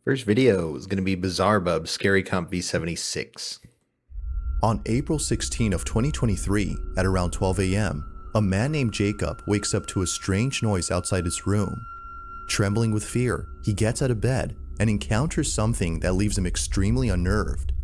First video is going to be Bizarre Bub Scary Comp V76. On April 16 of 2023, at around 12 a.m., a man named Jacob wakes up to a strange noise outside his room. Trembling with fear, he gets out of bed and encounters something that leaves him extremely unnerved.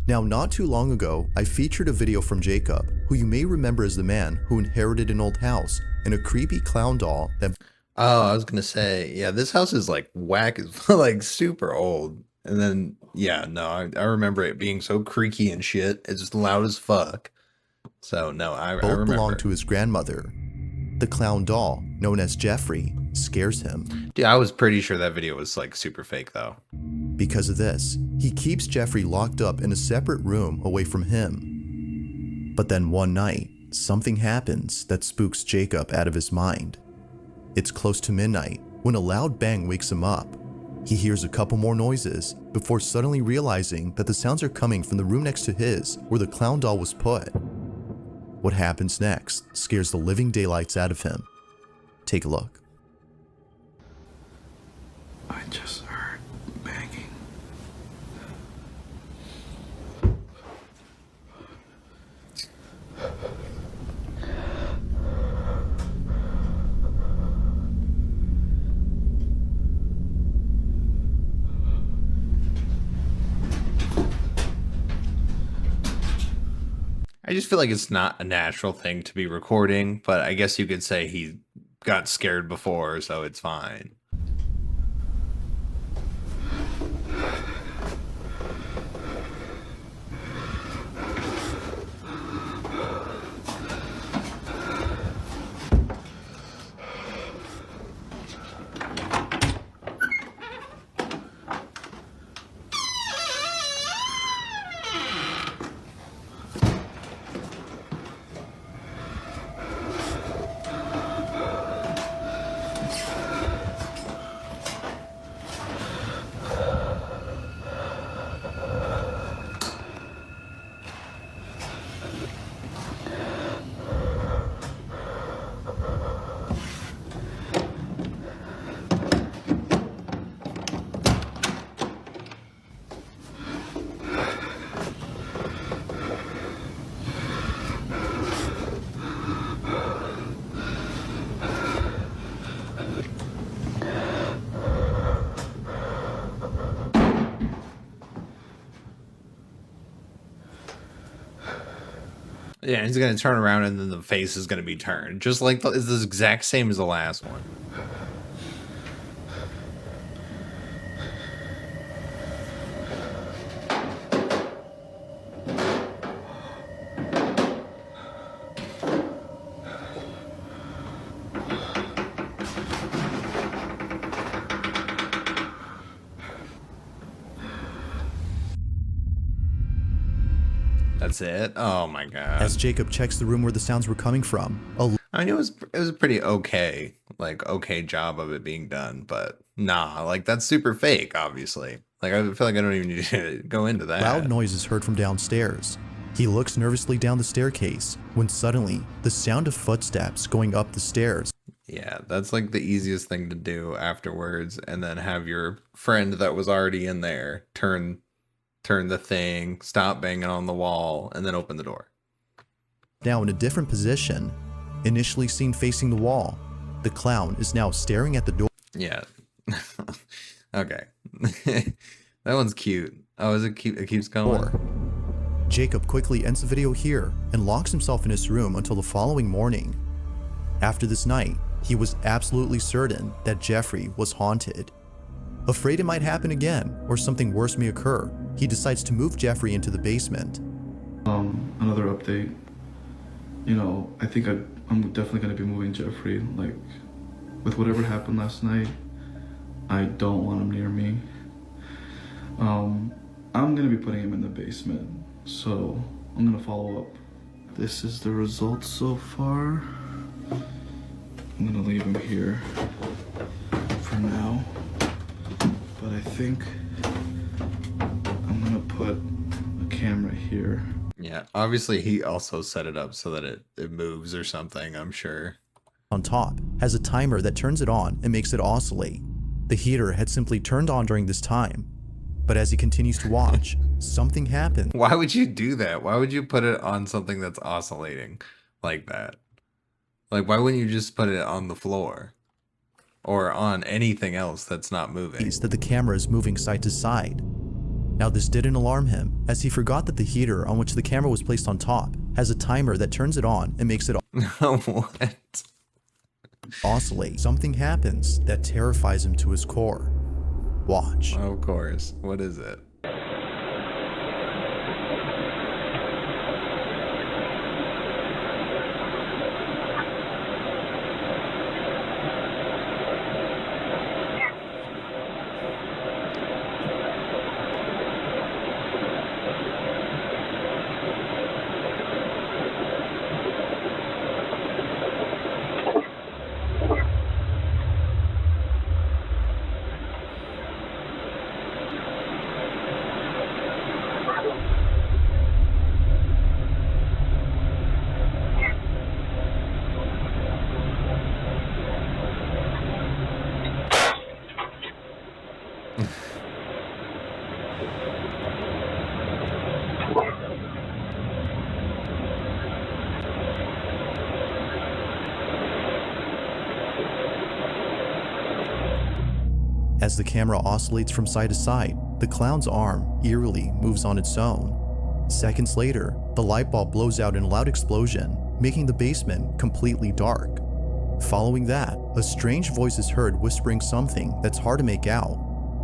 Now, not too long ago, I featured a video from Jacob, who you may remember as the man who inherited an old house and a creepy clown doll that... Oh, I was going to say, yeah, this house is like whack, like super old. And then, yeah, no, I remember it being so creaky and shit. It's just loud as fuck. So, no, I remember. belonged to his grandmother. The clown doll, known as Jeffrey, scares him. Dude, I was pretty sure that video was like super fake though. Because of this, he keeps Jeffrey locked up in a separate room away from him. But then one night, something happens that spooks Jacob out of his mind. It's close to midnight when a loud bang wakes him up. He hears a couple more noises before suddenly realizing that the sounds are coming from the room next to his where the clown doll was put. What happens next scares the living daylights out of him. Take a look. I just heard banging. I just feel like it's not a natural thing to be recording, but I guess you could say he got scared before, so it's fine. Yeah, he's going to turn around and then the face is going to be turned. Just like it's the exact same as the last one. That's it. Oh my god. As Jacob checks the room where the sounds were coming from, I mean, it was a pretty okay job of it being done, but nah, like that's super fake, obviously. Like I feel like I don't even need to go into that. Loud noise is heard from downstairs. He looks nervously down the staircase when suddenly the sound of footsteps going up the stairs. Yeah, that's like the easiest thing to do afterwards, and then have your friend that was already in there turn the thing, stop banging on the wall, and then open the door. Now in a different position, initially seen facing the wall, the clown is now staring at the door. Yeah. Okay. That one's cute. Oh, is it cute? It keeps going. Jacob quickly ends the video here and locks himself in his room until the following morning. After this night, he was absolutely certain that Jeffrey was haunted. Afraid it might happen again or something worse may occur, he decides to move Jeffrey into the basement. Another update. You know, I think I'm definitely going to be moving Jeffrey. Like, with whatever happened last night, I don't want him near me. I'm going to be putting him in the basement, so I'm going to follow up. This is the results so far. I'm going to leave him here for now, but I think I'm going to put a camera here. Yeah, obviously he also set it up so that it moves or something, I'm sure. On top has a timer that turns it on and makes it oscillate. the heater had simply turned on during this time. But as he continues to watch, something happens. Why would you do that? Why would you put it on something that's oscillating like that? Like, why wouldn't you just put it on the floor? Or on anything else that's not moving? That the camera is moving side to side. Now this didn't alarm him, as he forgot that the heater on which the camera was placed on top has a timer that turns it on and makes it What? oscillate. Something happens that terrifies him to his core. Watch. Of course. What is it? As the camera oscillates from side to side, the clown's arm eerily moves on its own. Seconds later, the light bulb blows out in a loud explosion, making the basement completely dark. Following that, a strange voice is heard whispering something that's hard to make out.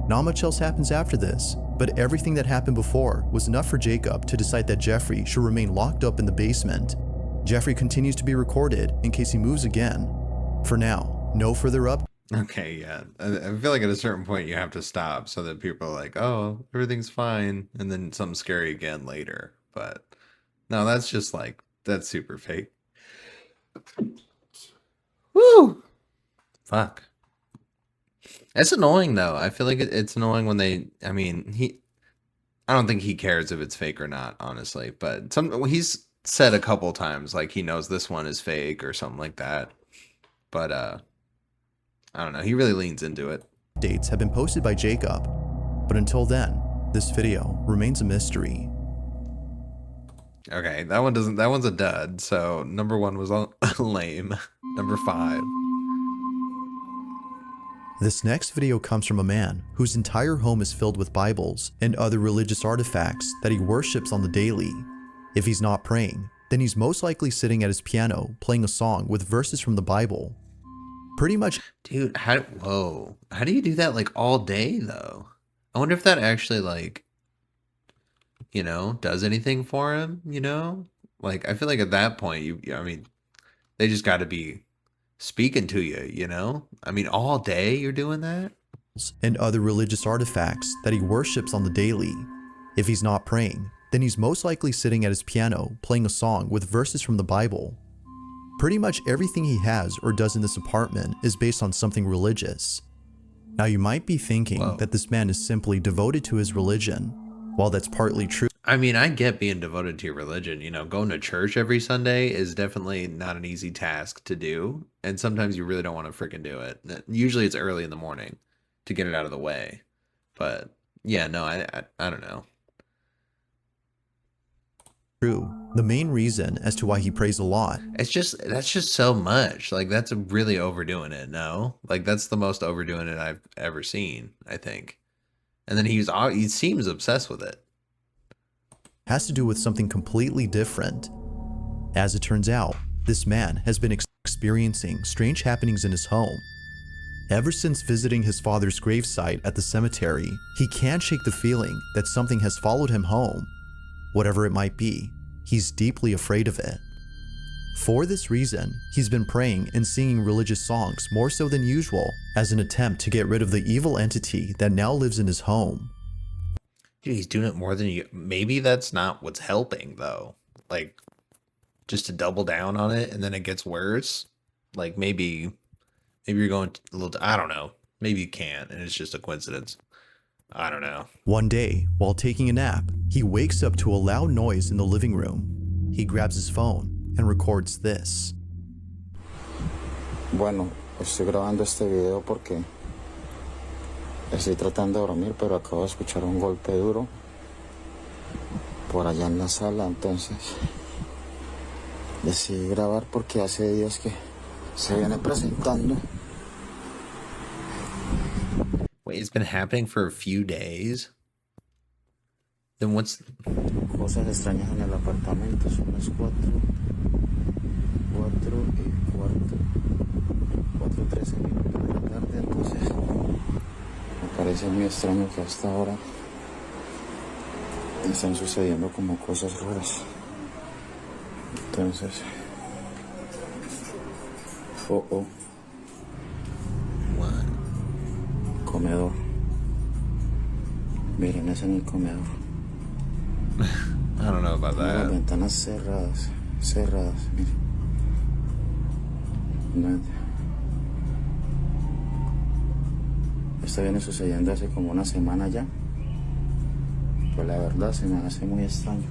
Not much else happens after this, but everything that happened before was enough for Jacob to decide that Jeffrey should remain locked up in the basement. Jeffrey continues to be recorded in case he moves again. For now, no further up. Okay, yeah. I feel like at a certain point you have to stop so that people are like, oh, everything's fine. And then something scary again later. But no, that's just like, that's super fake. Woo! Fuck. It's annoying though. I feel like it's annoying when they, I don't think he cares if it's fake or not, honestly. But he's said a couple times like he knows this one is fake or something like that. But, I don't know. He really leans into it. Dates have been posted by Jacob, but until then, this video remains a mystery. Okay, that one's a dud. So number 1 was lame. Number 5. This next video comes from a man whose entire home is filled with Bibles and other religious artifacts that he worships on the daily. If he's not praying, then he's most likely sitting at his piano playing a song with verses from the Bible. Pretty much. Dude, how do you do that like all day though? I wonder if that actually like, does anything for him, Like I feel like at that point they just got to be speaking to you, all day you're doing that? And other religious artifacts that he worships on the daily. If he's not praying, then he's most likely sitting at his piano playing a song with verses from the Bible. Pretty much everything he has or does in this apartment is based on something religious. Now you might be thinking that this man is simply devoted to his religion. While that's partly true. I mean, I get being devoted to your religion. Going to church every Sunday is definitely not an easy task to do. And sometimes you really don't want to freaking do it. Usually it's early in the morning to get it out of the way. But yeah, no, I don't know. True. The main reason as to why he prays a lot. That's just so much. Like that's really overdoing it. No, like that's the most overdoing it I've ever seen, I think. And then he seems obsessed with it. Has to do with something completely different. As it turns out, this man has been experiencing strange happenings in his home. Ever since visiting his father's gravesite at the cemetery, he can't shake the feeling that something has followed him home. Whatever it might be, he's deeply afraid of it. For this reason, he's been praying and singing religious songs more so than usual as an attempt to get rid of the evil entity that now lives in his home. Dude, he's doing it more than you. Maybe that's not what's helping though. Like just to double down on it and then it gets worse. Like maybe you're going a little, I don't know. Maybe you can't and it's just a coincidence. I don't know. One day, while taking a nap, he wakes up to a loud noise in the living room. He grabs his phone and records this. Bueno, estoy grabando este video porque Estoy tratando de dormir, pero acabo de escuchar un golpe duro por allá en la sala, entonces decidí grabar porque hace días que se viene presentando. Wait, it's been happening for a few days? Then what's... Cosas extrañas en el apartamento, son las 4:13 minutos de la tarde, entonces me parece muy extraño que hasta ahora están sucediendo como cosas raras. Entonces, What? comedor. Miren, es en el comedor. I don't know about Las that. ventanas cerradas, miren. No. Esto viene sucediendo hace como una semana ya. Pues la verdad se me hace muy extraño.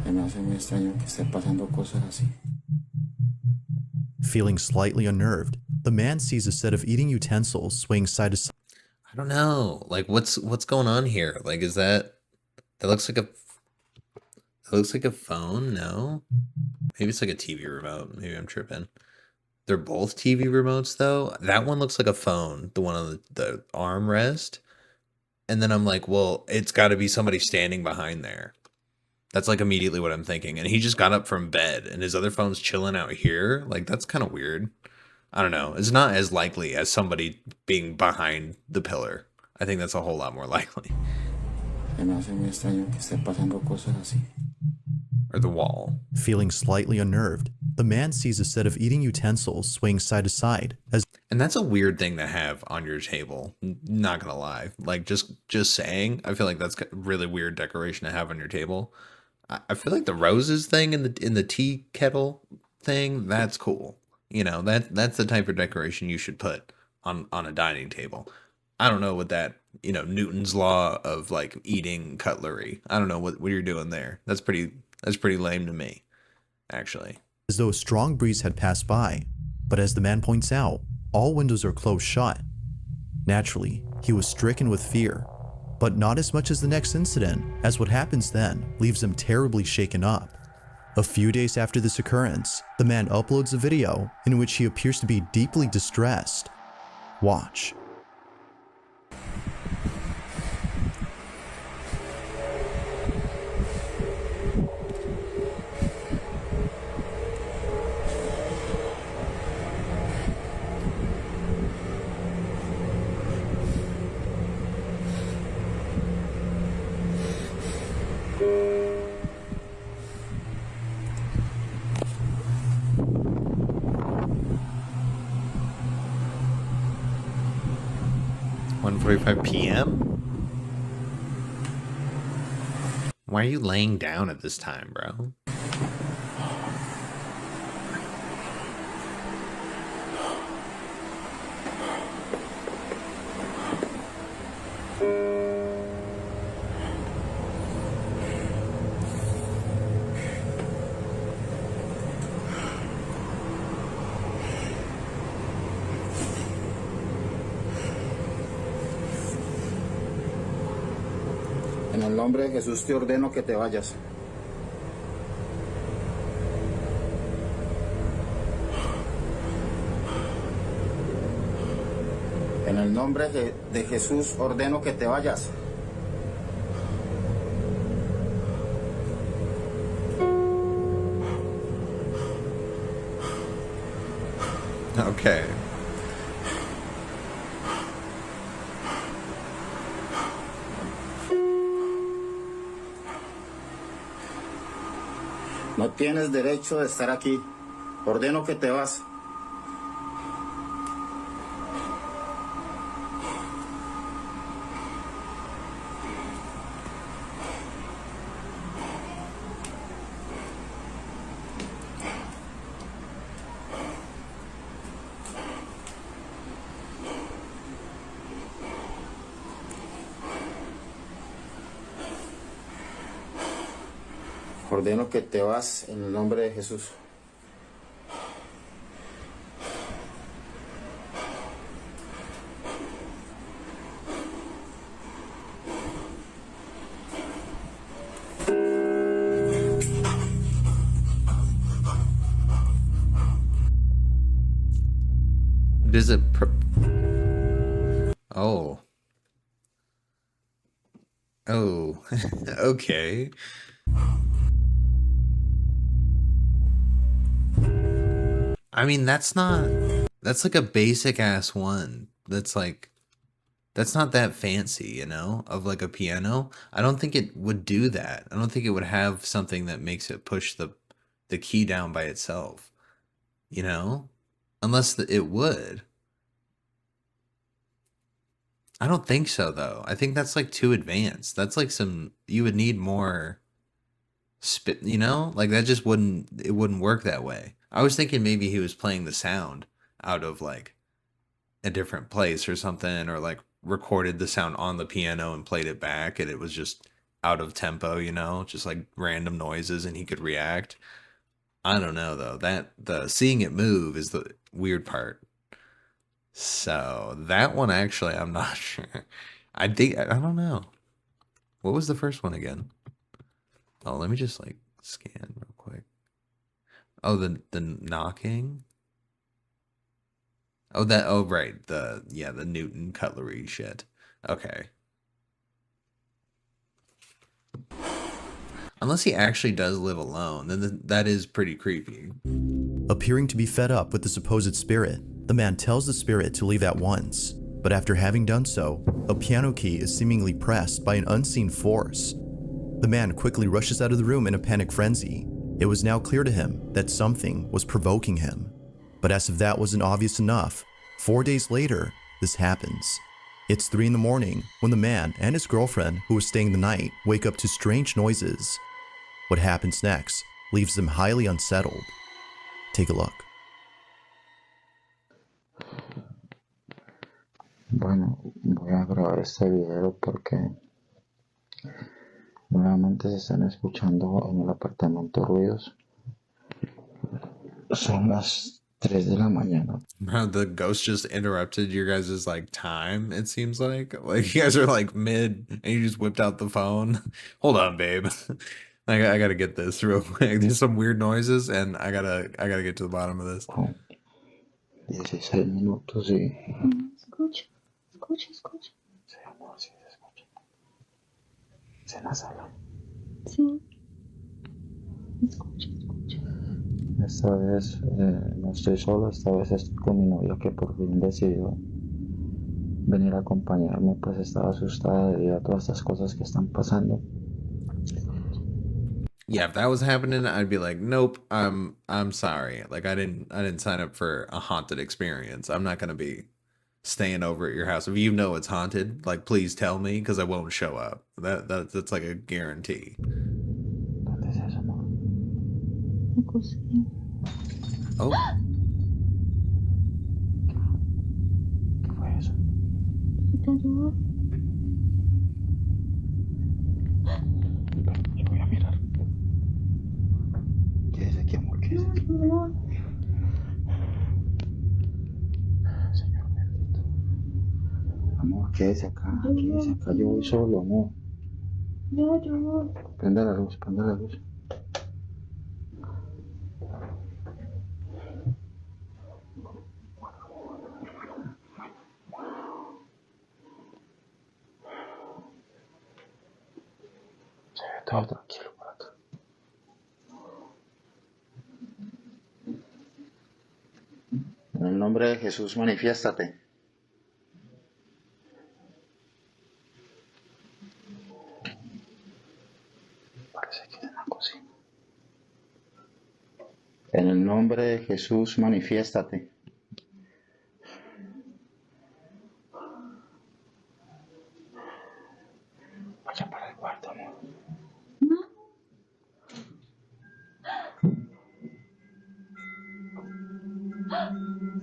Se me hace muy extraño que estén pasando cosas así. Feeling slightly unnerved, the man sees a set of eating utensils swaying side to side. I don't know. Like, what's going on here? Like, is that looks like a phone? No, maybe it's like a TV remote. Maybe I'm tripping. They're both TV remotes though. That one looks like a phone, the one on the armrest. And then I'm like, well, it's got to be somebody standing behind there. That's like immediately what I'm thinking. And he just got up from bed and his other phone's chilling out here. Like, that's kind of weird. I don't know. It's not as likely as somebody being behind the pillar. I think that's a whole lot more likely. Se me hace muy extraño que estén pasando cosas así. Or the wall. Feeling slightly unnerved, the man sees a set of eating utensils swaying side to side as... And that's a weird thing to have on your table. Not gonna lie. Like, just saying, I feel like that's a really weird decoration to have on your table. I feel like the roses thing in the tea kettle thing, that's cool. You know, that's the type of decoration you should put on a dining table. I don't know what that, you know, Newton's law of like eating cutlery. I don't know what you're doing there. That's pretty lame to me, actually. as though a strong breeze had passed by. But as the man points out, all windows are closed shut. Naturally, he was stricken with fear, but not as much as the next incident, as what happens then leaves him terribly shaken up. A few days after this occurrence, the man uploads a video in which he appears to be deeply distressed. Watch. p.m. Why are you laying down at this time, bro? En el nombre de Jesús te ordeno que te vayas. En el nombre de Jesús ordeno que te vayas. Okay. No tienes derecho de estar aquí. Ordeno que te vas. Ordeno que te vas en el nombre de Jesús. is it? Oh. Oh. Okay. I mean, that's like a basic ass one. That's not that fancy, you know, of like a piano. I don't think it would do that. I don't think it would have something that makes it push the key down by itself, you know? Unless it would. I don't think so though. I think that's like too advanced. That's like you would need more spit, you know? Like that just it wouldn't work that way. I was thinking maybe he was playing the sound out of like a different place or something, or like recorded the sound on the piano and played it back, and it was just out of tempo, you know, just like random noises, and he could react. I don't know though. That the seeing it move is the weird part. So that one actually, I'm not sure. I don't know. What was the first one again? Oh, let me just like scan real quick. Oh, the knocking. Oh right, the Newton cutlery shit. Okay. Unless he actually does live alone, then that is pretty creepy. Appearing to be fed up with the supposed spirit, the man tells the spirit to leave at once, but after having done so, a piano key is seemingly pressed by an unseen force. The man quickly rushes out of the room in a panic frenzy. It was now clear to him that something was provoking him. But as if that wasn't obvious enough, 4 days later, this happens. It's 3 in the morning when the man and his girlfriend who was staying the night wake up to strange noises. What happens next leaves them highly unsettled. Take a look. Bueno, voy a grabar este video porque nuevamente se están escuchando en el apartamento ruidos. Son las 3 de la mañana. Bro, the ghost just interrupted your guys' like time, it seems like. Like you guys are like mid and you just whipped out the phone. Hold on, babe. I gotta get this real quick. There's some weird noises and I gotta get to the bottom of this. 16 minutos y... Escucha. Sí, amor, sí se escucha. ¿Es en la sala? Sí. Escucha. Esta vez no estoy solo, esta vez estoy con mi novia que por fin decidió venir a acompañarme, pues estaba asustada debido a todas estas cosas que están pasando. Yeah, if that was happening, I'd be like, nope, I'm sorry. Like I didn't sign up for a haunted experience. I'm not gonna be staying over at your house. If you know it's haunted, like please tell me because I won't show up. That's like a guarantee. ¿Dónde es eso, amor? La cocina. Oh, ¿Qué fue eso? ¿Te ayuda? Yo voy a mirar. Quédese aquí, amor, quédese aquí. Amor. Señor bendito. Amor, quédese acá, yo voy solo, amor. Yo. Prenda la luz. Se ve todo tranquilo por acá. En el nombre de Jesús, manifiéstate. Parece que es en la cocina. En el nombre de Jesús, manifiéstate. Vaya para el cuarto, amor.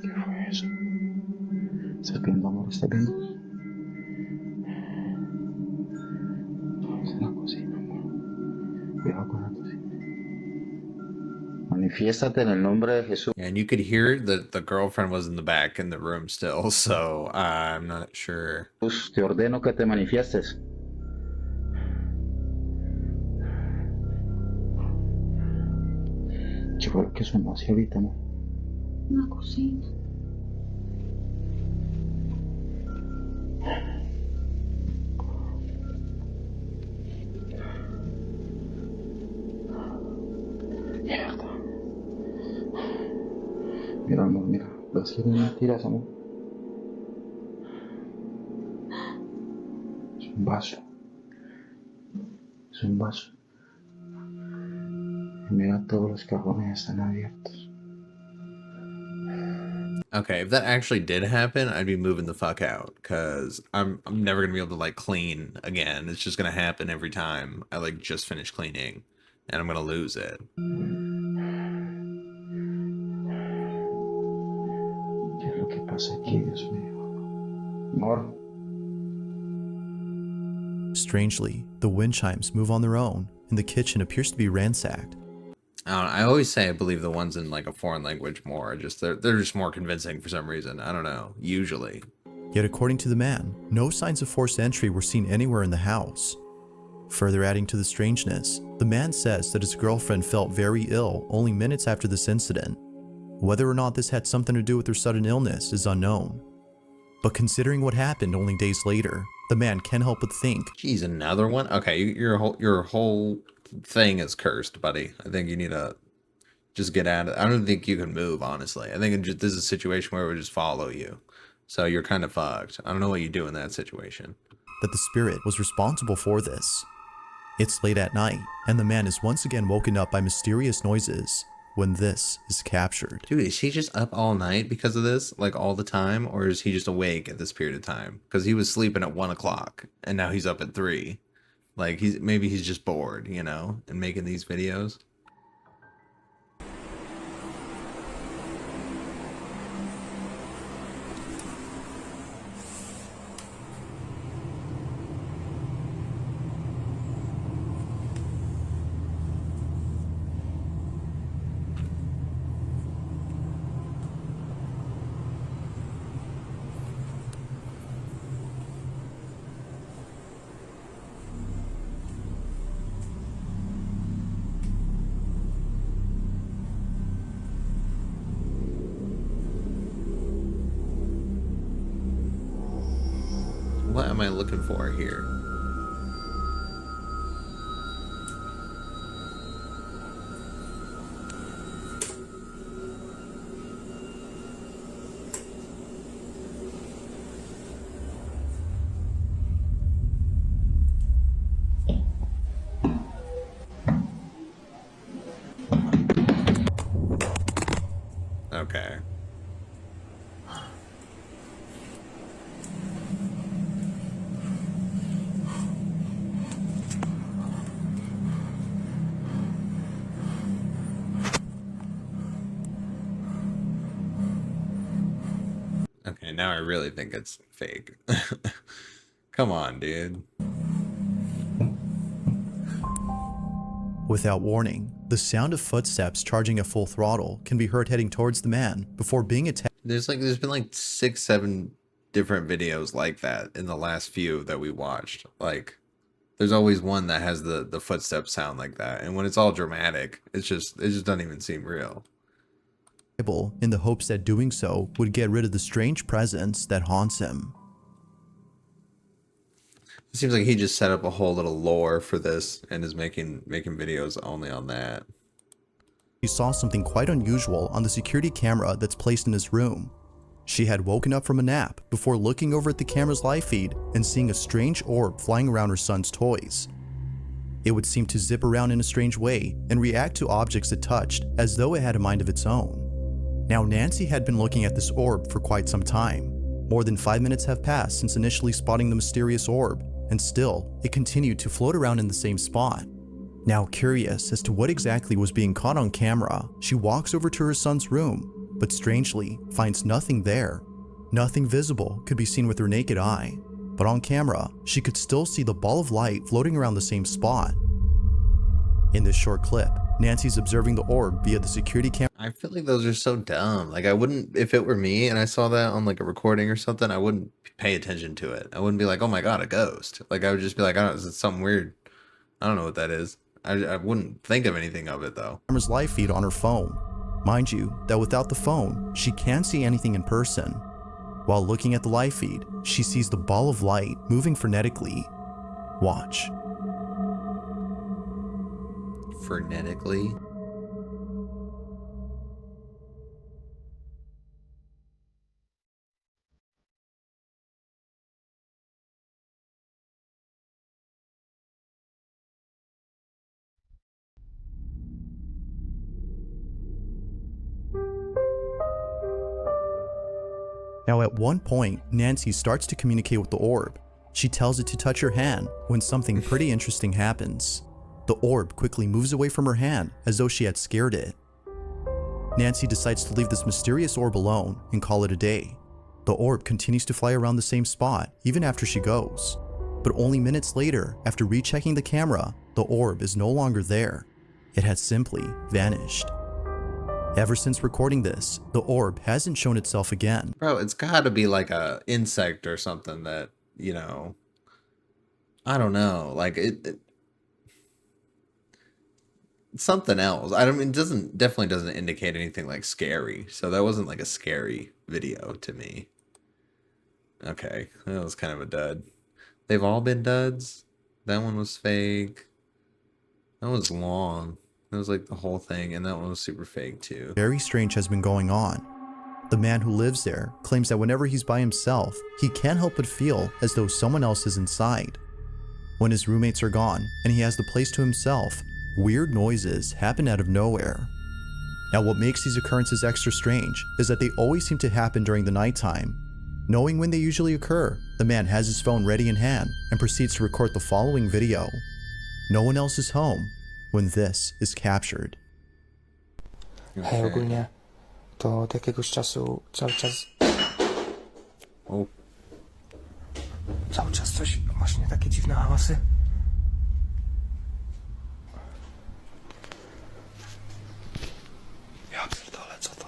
¿Qué fue eso? ¿Estás viendo, amor? ¿Estás viendo? No, es en la cocina, amor. Cuidado con la cocina. Manifiéstate en el nombre de Jesús. and you could hear that the girlfriend was in the back in the room still, so I'm not sure. Te ordeno que te manifiestes. ¿Qué fue lo que sonó así ahorita, amor? La cocina. Pero es que no es mentiras, amor. Es un vaso. Es un vaso. Y mira, todos los cajones están abiertos. Okay, if that actually did happen, I'd be moving the fuck out because I'm never gonna be able to like clean again. It's just gonna happen every time I like just finish cleaning, and I'm gonna lose it. ¿Qué es lo que pasa aquí, Dios mío? Amor. Strangely, the wind chimes move on their own, and the kitchen appears to be ransacked. I always say I believe the ones in like a foreign language more. They're just more convincing for some reason. I don't know. Usually. Yet according to the man, no signs of forced entry were seen anywhere in the house. Further adding to the strangeness, the man says that his girlfriend felt very ill only minutes after this incident. Whether or not this had something to do with her sudden illness is unknown. But considering what happened only days later, the man can't help but think, Geez, another one? Okay, your whole thing is cursed, buddy. I think you need to just get out of it. I don't think you can move, honestly. I think this is a situation where it would just follow you. So you're kind of fucked. I don't know what you do in that situation. that the spirit was responsible for this. It's late at night, and the man is once again woken up by mysterious noises when this is captured. Dude, is he just up all night because of this? Like all the time? Or is he just awake at this period of time? Because he was sleeping at 1 o'clock and now he's up at 3. Like maybe he's just bored, you know, and making these videos. What am I looking for here? Okay. Okay, now I really think it's fake. Come on, dude. Without warning, the sound of footsteps charging at full throttle can be heard heading towards the man before being attacked. There's been like 6, 7 different videos like that in the last few that we watched. Like there's always one that has the footsteps sound like that, and when it's all dramatic, it just doesn't even seem real. In the hopes that doing so would get rid of the strange presence that haunts him. It seems like he just set up a whole little lore for this and is making videos only on that. He saw something quite unusual on the security camera that's placed in his room. She had woken up from a nap before looking over at the camera's live feed and seeing a strange orb flying around her son's toys. It would seem to zip around in a strange way and react to objects it touched as though it had a mind of its own. Now Nancy had been looking at this orb for quite some time. More than 5 minutes have passed since initially spotting the mysterious orb, and still, it continued to float around in the same spot. Now curious as to what exactly was being caught on camera, she walks over to her son's room, but strangely finds nothing there. Nothing visible could be seen with her naked eye, but on camera, she could still see the ball of light floating around the same spot. In this short clip, Nancy's observing the orb via the security camera. I feel like those are so dumb. Like I wouldn't, if it were me and I saw that on like a recording or something, I wouldn't pay attention to it. I wouldn't be like, oh my God, a ghost. Like I would just be like, I don't know, it's something weird. I don't know what that is. I wouldn't think of anything of it though. Camera's live feed on her phone. Mind you, that without the phone, she can't see anything in person. While looking at the live feed, she sees the ball of light moving frenetically. Watch. Frenetically. Now at one point, Nancy starts to communicate with the orb. She tells it to touch her hand when something pretty interesting happens. The orb quickly moves away from her hand as though she had scared it. Nancy decides to leave this mysterious orb alone and call it a day. The orb continues to fly around the same spot even after she goes. But only minutes later, after rechecking the camera, the orb is no longer there. It had simply vanished. Ever since recording this, the orb hasn't shown itself again. Bro, it's gotta be like a insect or something that, you know, I don't know, like it something else. I don't mean, definitely doesn't indicate anything like scary. So that wasn't like a scary video to me. Okay, that was kind of a dud. They've all been duds. That one was fake. That was long. That was like the whole thing, and that one was super fake too. Very strange has been going on. The man who lives there claims that whenever he's by himself, he can't help but feel as though someone else is inside. When his roommates are gone and he has the place to himself, weird noises happen out of nowhere. Now what makes these occurrences extra strange is that they always seem to happen during the nighttime. Knowing when they usually occur, the man has his phone ready in hand and proceeds to record the following video. No one else is home when this is captured. Hej, ogólnie to od jakiegoś czasu cały czas coś, właśnie takie dziwne hałasy. Ja pierdolę, co to?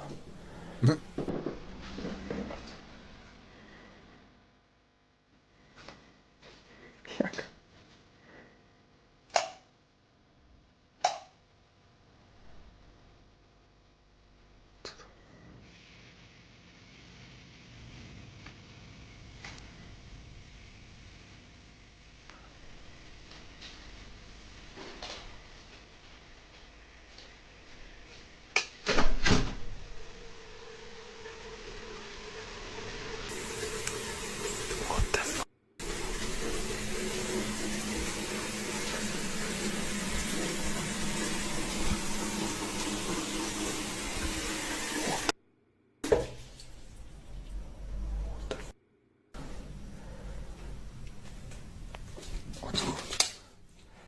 Jak?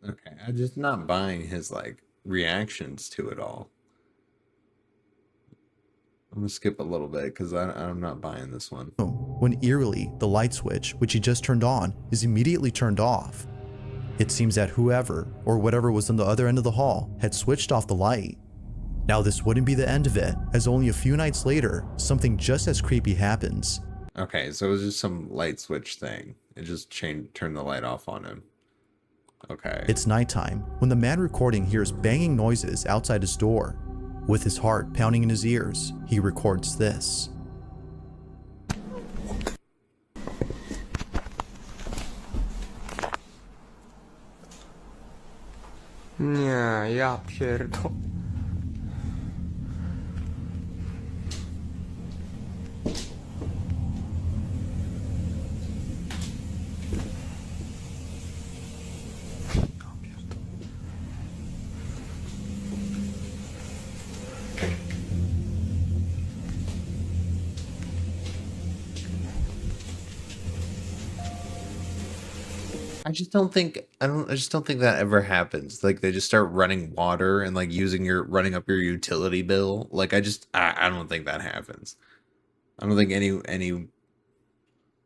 Okay, I'm just not buying his like reactions to it all. I'm gonna skip a little bit because I'm not buying this one. When eerily, the light switch, which he just turned on, is immediately turned off. It seems that whoever, or whatever was on the other end of the hall, had switched off the light. Now this wouldn't be the end of it, as only a few nights later, something just as creepy happens. Okay, so it was just some light switch thing. It just turned the light off on him. Okay. It's nighttime when the man recording hears banging noises outside his door. With his heart pounding in his ears, he records this. Nie, ja pierdolę. I just don't think that ever happens. Like they just start running water and like running up your utility bill. Like I don't think that happens. I don't think any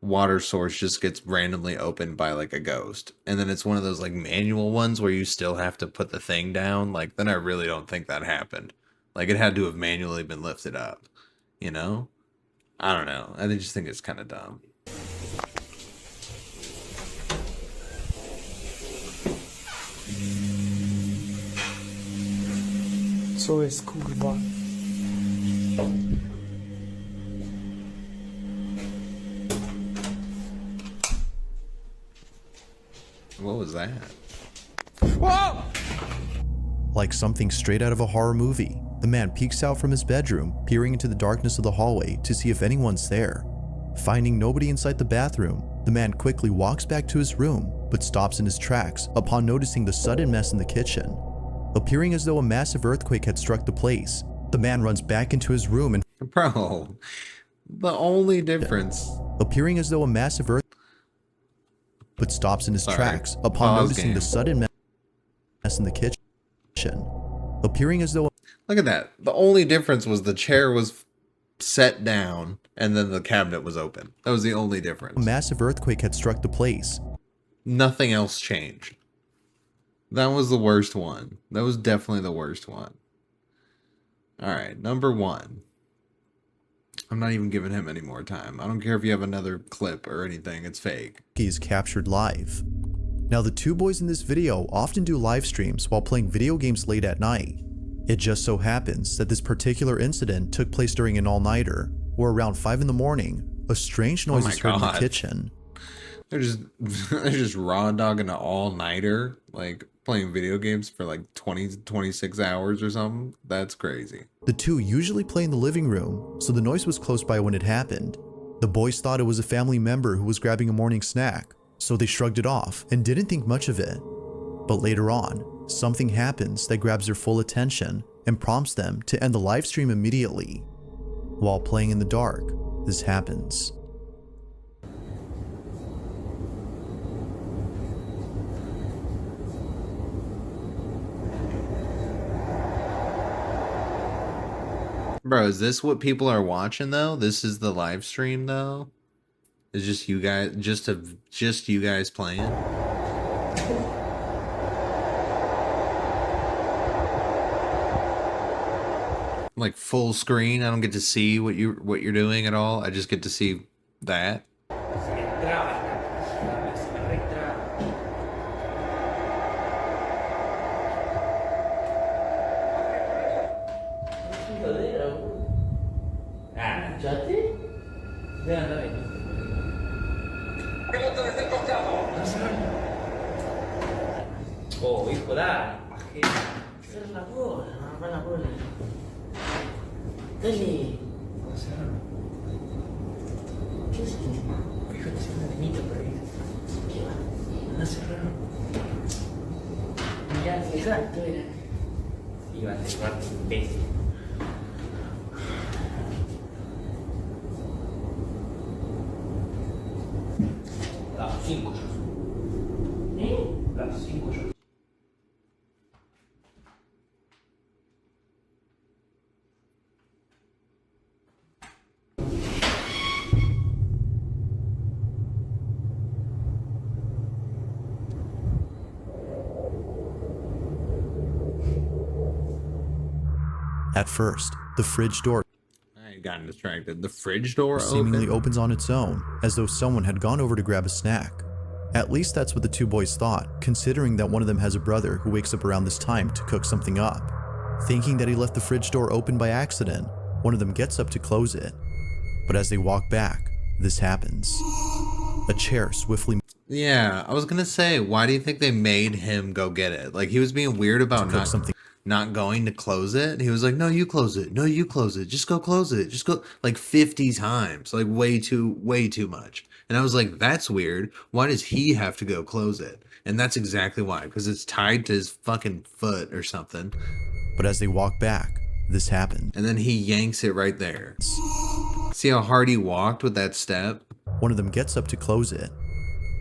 water source just gets randomly opened by like a ghost. And then it's one of those like manual ones where you still have to put the thing down. Like then I really don't think that happened. Like it had to have manually been lifted up, you know? I don't know. I just think it's kind of dumb. Co jest, kurwa? What was that? Whoa! Like something straight out of a horror movie, the man peeks out from his bedroom, peering into the darkness of the hallway to see if anyone's there. Finding nobody inside the bathroom, the man quickly walks back to his room, but stops in his tracks upon noticing the sudden mess in the kitchen. Appearing as though a massive earthquake had struck the place, the man runs back into his room and Bro, The only difference. appearing as though a massive earth but stops in his Sorry. tracks upon Pause noticing game. the sudden mess in the kitchen. Appearing as though Look at that. The only difference was the chair was set down and then the cabinet was open. That was the only a difference. massive earthquake had struck the place. Nothing else changed. That was the worst one. That was definitely the worst one. Alright, number 1. I'm not even giving him any more time. I don't care if you have another clip or anything. It's fake. Is captured live. Now the two boys in this video often do live streams while playing video games late at night. It just so happens that this particular incident took place during an all-nighter, or around 5 in the morning, a strange noise my is heard in the God. kitchen. They're just raw dogging an all-nighter, like playing video games for like 20 26 hours or something. That's crazy. The two usually play in the living room, so the noise was close by when it happened. The boys thought it was a family member who was grabbing a morning snack, so they shrugged it off and didn't think much of it. But later on, something happens that grabs their full attention and prompts them to end the live stream immediately. While playing in the dark, this happens. Bro, is this what people are watching though? This is the live stream though? It's just you guys, just you guys playing? Like full screen. I don't get to see what you're doing at all. I just get to see that. Oh, hijo, dai. Cierra la bola, no apra la bola. Dale. ¿Qué es esto? Fíjate si hay una niñita por ahí. ¿Qué va? Anda a cerrar. Mira, exacto, era. Iba a cerrar, imbécil. Las 5 yo. Las 5 yo. At first, the fridge door I got distracted. The fridge door seemingly open. opens on its own, as though someone had gone over to grab a snack. At least that's what the two boys thought, considering that one of them has a brother who wakes up around this time to cook something up. Thinking that he left the fridge door open by accident, one of them gets up to close it. But as they walk back, this happens. A chair swiftly Yeah, I was gonna say, why do you think they made him go get it? Like he was being weird about cook something not going to close it. He was like, no, you close it. No, you close it. Just go close it. Just go, like 50 times, like way too much. And I was like, that's weird. Why does he have to go close it? And that's exactly why, because it's tied to his fucking foot or something. But as they walk back, this happens. And then he yanks it right there. See how hard he walked with that step? One of them gets up to close it.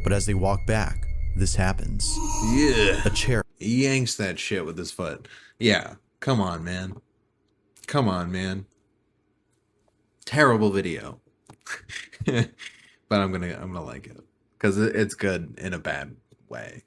But as they walk back, this happens. Yeah. A chair He yanks that shit with his foot. Yeah. Come on, man. Come on, man. Terrible video. But I'm gonna like it. Because it's good in a bad way.